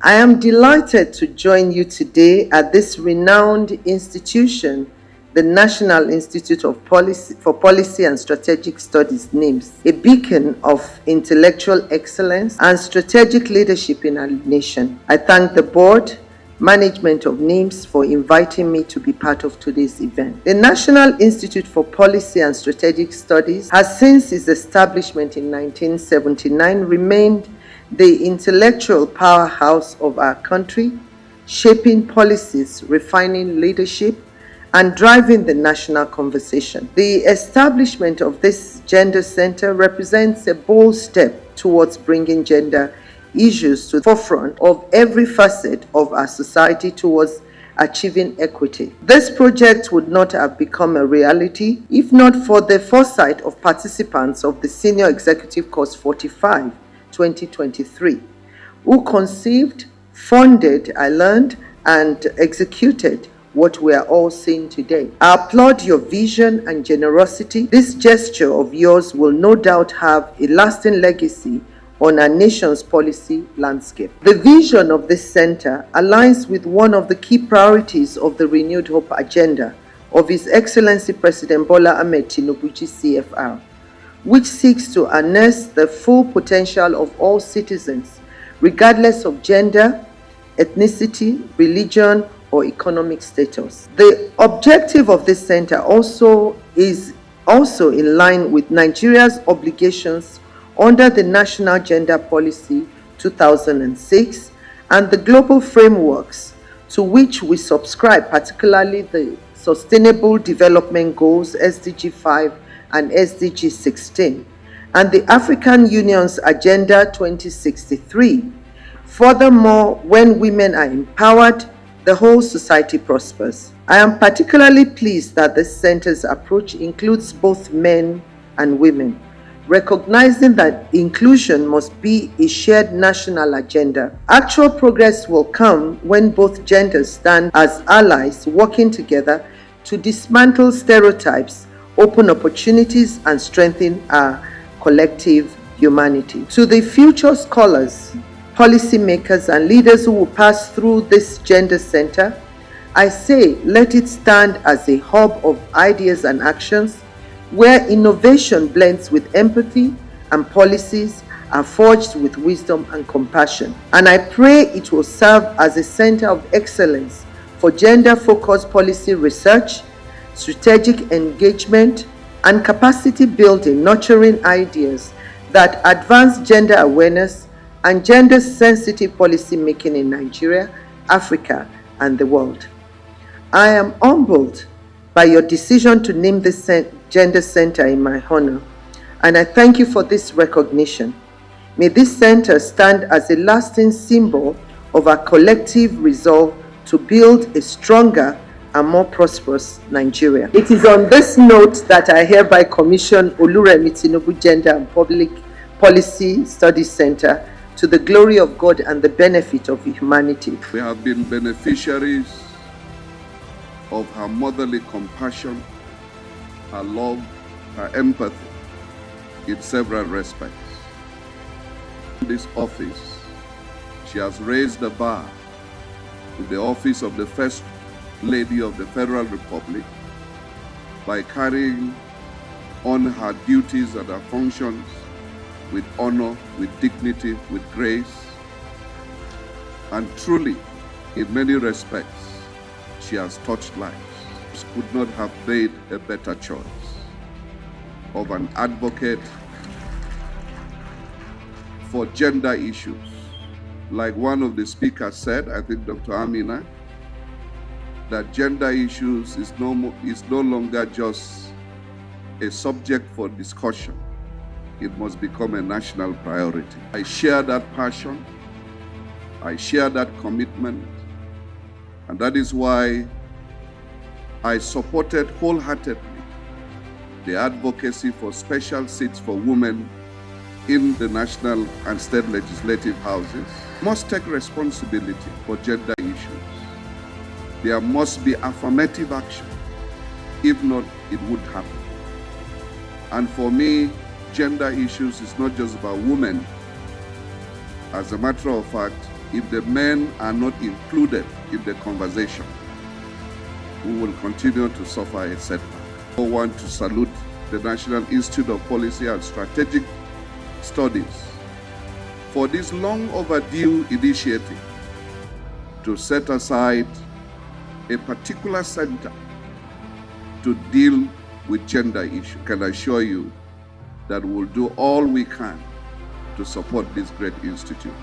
I am delighted to join you today at this renowned institution, the National Institute for Policy and Strategic Studies, Nipss, a beacon of intellectual excellence and strategic leadership in our nation. I thank the board, management of Nipss for inviting me to be part of today's event. The National Institute for Policy and Strategic Studies has since its establishment in 1979 remained the intellectual powerhouse of our country, shaping policies, refining leadership, and driving the national conversation. The establishment of this gender center represents a bold step towards bringing gender issues to the forefront of every facet of our society towards achieving equity. This project would not have become a reality if not for the foresight of participants of the Senior Executive Course 45, 2023, who conceived, funded, and executed what we are all seeing today. I applaud your vision and generosity. This gesture of yours will no doubt have a lasting legacy on our nation's policy landscape. The vision of this center aligns with one of the key priorities of the Renewed Hope agenda of His Excellency President Bola Ahmed Tinubu CFR, which seeks to harness the full potential of all citizens, regardless of gender, ethnicity, religion, or economic status. The objective of this center is also in line with Nigeria's obligations under the National Gender Policy 2006 and the global frameworks to which we subscribe, particularly the Sustainable Development Goals SDG 5 and SDG 16, and the African Union's Agenda 2063. Furthermore, when women are empowered, the whole society prospers. I am particularly pleased that this center's approach includes both men and women, recognizing that inclusion must be a shared national agenda. Actual progress will come when both genders stand as allies working together to dismantle stereotypes, open opportunities, and strengthen our collective humanity. To the future scholars, policymakers, and leaders who will pass through this gender center, I say let it stand as a hub of ideas and actions where innovation blends with empathy and policies are forged with wisdom and compassion. And I pray it will serve as a center of excellence for gender-focused policy research, strategic engagement, and capacity building, nurturing ideas that advance gender awareness and gender-sensitive policy making in Nigeria, Africa, and the world. I am humbled by your decision to name this gender center in my honor, and I thank you for this recognition. May this center stand as a lasting symbol of our collective resolve to build a stronger and more prosperous Nigeria. It is on this note that I hereby commission Remi Tinubu Gender and Public Policy Studies Center to the glory of God and the benefit of humanity. We have been beneficiaries of her motherly compassion, her love, her empathy in several respects. In this office, she has raised the bar to the office of the First Lady of the Federal Republic by carrying on her duties and her functions with honor, with dignity, with grace. And truly, in many respects, she has touched lives. She could not have made a better choice of an advocate for gender issues. Like one of the speakers said, I think Dr. Amina, that gender issues is no longer just a subject for discussion. It must become a national priority. I share that passion. I share that commitment. And that is why I supported wholeheartedly the advocacy for special seats for women in the national and state legislative houses. Must take responsibility for gender issues. There must be affirmative action. If not, it would happen. And for me, gender issues is not just about women. As a matter of fact, if the men are not included in the conversation, we will continue to suffer a setback. I want to salute the National Institute of Policy and Strategic Studies for this long overdue initiative to set aside a particular center to deal with gender issues. I can assure you that we'll do all we can to support this great institute.